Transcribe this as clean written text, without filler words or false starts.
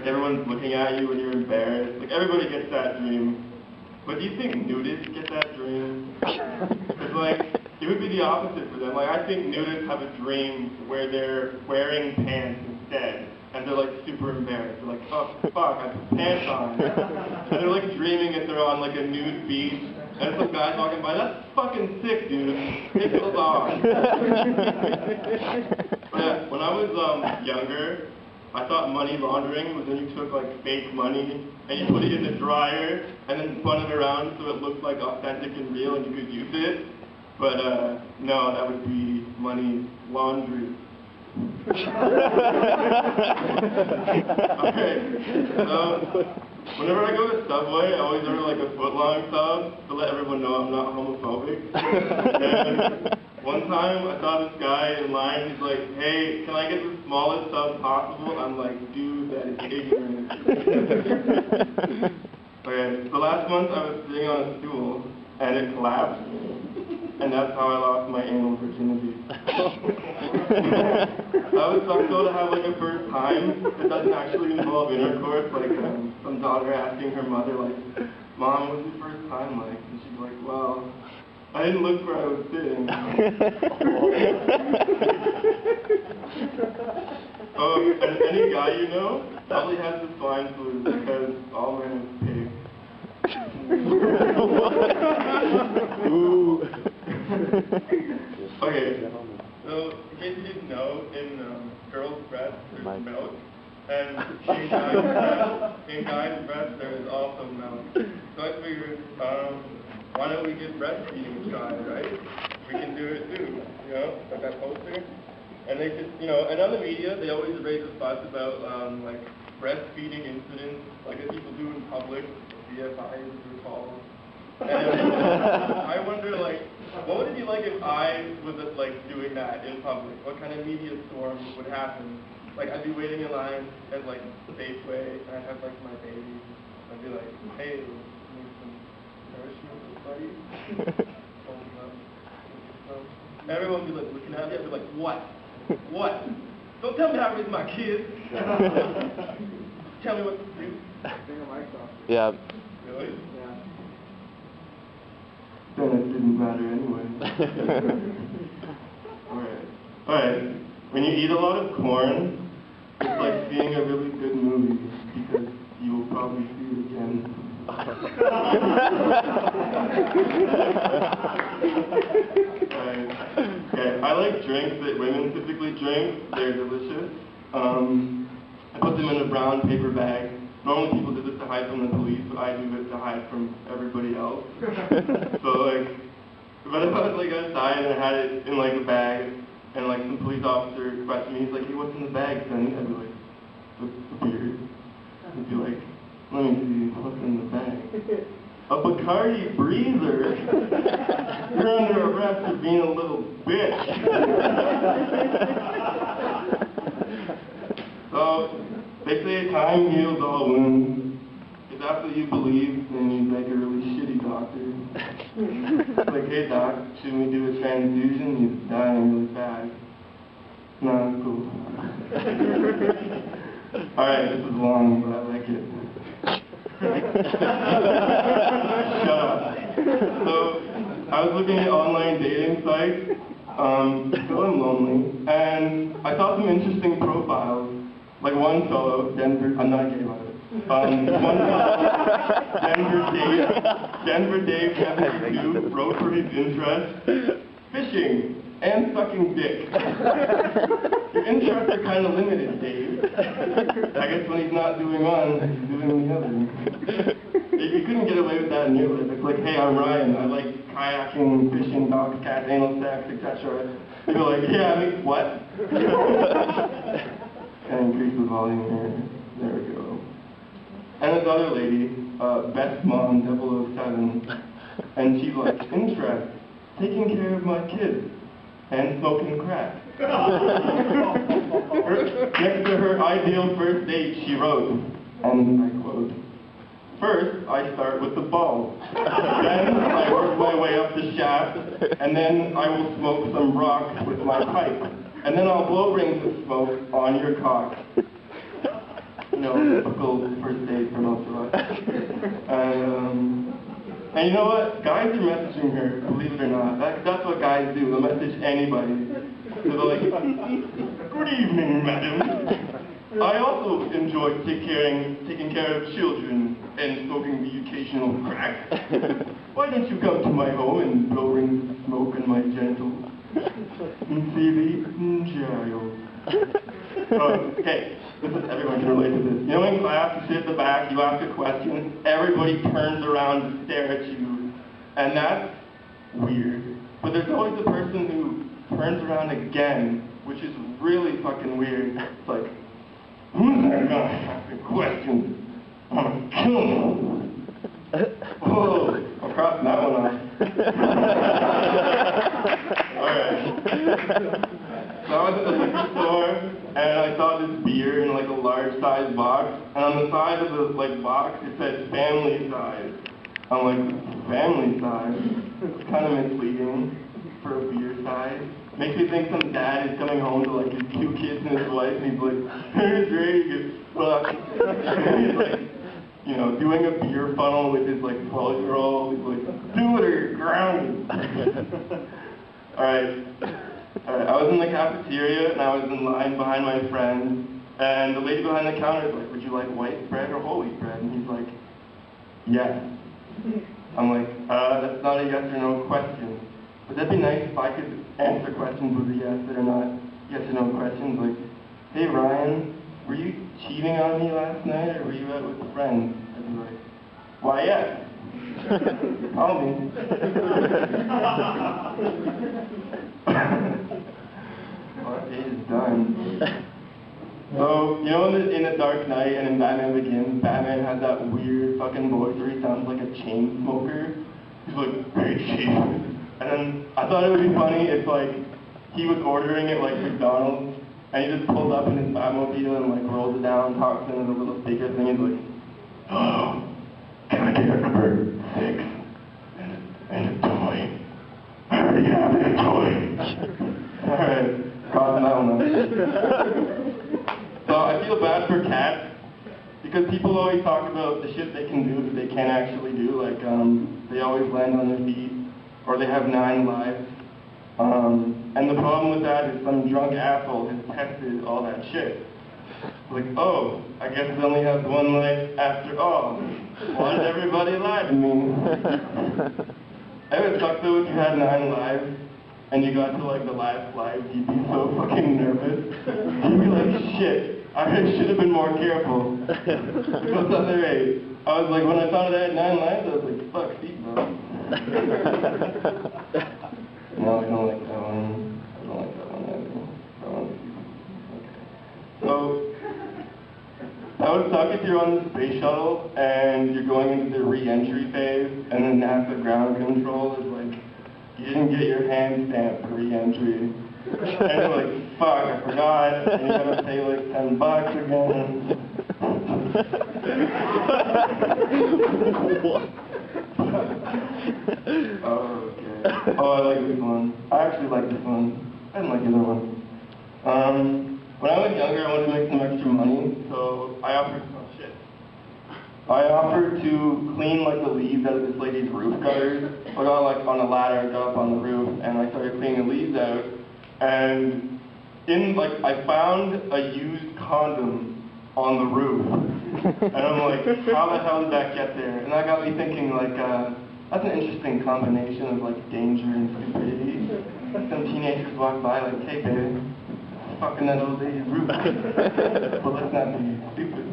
like everyone's looking at you and you're embarrassed. Like everybody gets that dream. But do you think nudists get that dream? Because like, it would be the opposite for them. Like I think nudists have a dream where they're wearing pants instead. And they're like super embarrassed. They're like, oh fuck, I put pants on. And they're like dreaming that they're on like a nude beach. And some guy's walking by, that's fucking sick, dude. Take those off. But yeah, when I was younger, I thought money laundering was when you took like fake money and you put it in the dryer and then spun it around so it looked like authentic and real and you could use it. But no, that would be money laundry. Okay, whenever I go to Subway, I always order like a footlong sub to let everyone know I'm not homophobic. And one time I saw this guy in line, he's like, hey, can I get the smallest sub possible? I'm like, dude, that is ignorant. Okay, so last month I was sitting on a stool and it collapsed, and that's how I lost my anal virginity. That was so cool to have like a first time that doesn't actually involve intercourse, like some daughter asking her mother, like, Mom, what's your first time like? And she's like, well, I didn't look where I was sitting. Oh, and any guy you know probably has the swine flu because all men are pigs. Okay. So, in case you didn't know, in girls' breasts there's milk, and in guys' breasts there is also milk. So I figured, why don't we give breastfeeding a try, right? We can do it too, you know, like that poster. And they just, you know, and on the media they always raise a fuss about like breastfeeding incidents, like that people do in public, BFIs as they're called. And I wonder, like, what would it be like if I was like doing that in public? What kind of media storm would happen? Like, I'd be waiting in line at like Safeway, and I'd have like my baby. I'd be like, hey, need some nourishment, buddy? Everyone would be like looking at me. I'd be like, what? What? Don't tell me how to raise my kids. Tell me what to do. Yeah. Really? Then it didn't matter anyway. Alright. When you eat a lot of corn, it's like seeing a really good movie because you will probably see it again. Okay. I like drinks that women typically drink. They're delicious. I put them in a brown paper bag. Normally people do this to hide from the police, but I do it to hide from everybody else. So like, but if I was like outside and I had it in like a bag, and like some police officer questioned me, he's like, hey, what's in the bag, Sonny? I'd be like, the beer. He'd be like, let me see, what's in the bag? A Bacardi Breezer? You're under arrest for being a little bitch. So, they say time heals all wounds. If that's what you believe, then you'd make a really shitty doctor. Like, hey doc, should we do a transfusion? He's dying really fast. No, it's cool. Alright, this is long, but I like it. Shut up. So, I was looking at online dating sites, because I'm lonely, and I saw some interesting profiles. Like one fellow, Denver, I'm not gay about it. One Denver Dave 72 wrote for his interest, fishing and sucking dick. Your interests are kind of limited, Dave. I guess when he's not doing one, he's doing the other. You couldn't get away with that in your life. It's like, hey, I'm Ryan. I like kayaking, fishing, dogs, cats, anal sex, etc. You're like, yeah, I mean, what? And increase the volume here. There we go. And this other lady, Best Mom 007, and she's like, interest, taking care of my kids, and smoking crack. Next to her ideal first date, she wrote, and I quote, first, I start with the balls. Then I work my way up the shaft, and then I will smoke some rock with my pipe. And then I'll blow rings of smoke on your cock. typical first date for most of us. And you know what? Guys are messaging her, believe it or not. That's what guys do. They'll message anybody. So they're like, "Good evening, madam. I also enjoy taking care of children and smoking the occasional crack. Why don't you come to my home and blow rings of smoke on my genitals? Sincerely, Giles." Okay, everyone can relate to this. You know in class, you sit at the back, you ask a question, everybody turns around to stare at you, and that's weird. But there's always a person who turns around again, which is really fucking weird. It's like, who's that guy asking questions? I'm gonna kill him. Whoa, I'm crossing that one off. Alright. So I was at the liquor store, and I saw this beer in like a large size box, and on the side of the box it said family size. I'm like, family size? It's kind of misleading for a beer size. Makes me think some dad is coming home to like his 2 kids and his wife, and he's like, "Here's ready to get fucked." And he's like, you know, doing a beer funnel with his like 12-year-old. He's like, "Do it or you're grounded." Alright, I was in the cafeteria and I was in line behind my friend, and the lady behind the counter is like, "Would you like white bread or whole wheat bread?" And he's like, "Yes." I'm like, that's not a yes or no question. But that'd be nice if I could answer questions with a yes or not yes or no questions. Like, "Hey Ryan, were you cheating on me last night or were you out with friends?" I'd be like, "Why yes. Call me." Well, that date is done. So, you know in The Dark Knight and in Batman Begins, Batman has that weird fucking voice where he sounds like a chain smoker. He's like, "Hey chief." And then I thought it would be funny if like he was ordering it like McDonald's, and he just pulls up in his Batmobile and like rolls it down, talks into the little speaker thing, he's like, "Hello, can I get a number 6 and a toy? I already have a toy." Alright, crossing that one up. So I feel bad for cats, because people always talk about the shit they can do that they can't actually do, like they always land on their feet, or they have 9 lives. And the problem with that is some drunk asshole has tested all that shit. Like, "Oh, I guess it only has 1 life after all. Why did everybody lie to me?" It would suck though if you had 9 lives, and you got to like the last life, you'd be so fucking nervous. You'd be like, "Shit, I should have been more careful." Because other 8. I was like, when I found out I had 9 lives, I was like, "Fuck, Steve, bro." No, I don't like that one. I don't like that one either. That one's okay. So, that would suck if you're on the space shuttle and you're going into the re-entry phase, and then NASA ground control is like, "You didn't get your hand stamp for re-entry." And you're like, "Fuck, I forgot," and you gotta pay like $10 again. What? Okay. Oh, I like this one. I actually like this one. I didn't like the other one. When I was younger, I wanted to make some extra money, so I offered to clean like the leaves out of this lady's roof gutters. I got like on a ladder, got up on the roof, and I started cleaning the leaves out. And I found a used condom on the roof. And I'm like, how the hell did that get there? And that got me thinking, like, that's an interesting combination of like danger and stupidity. Some teenagers walk by like, "Hey baby, fucking that old lady's roof." But let's not be stupid.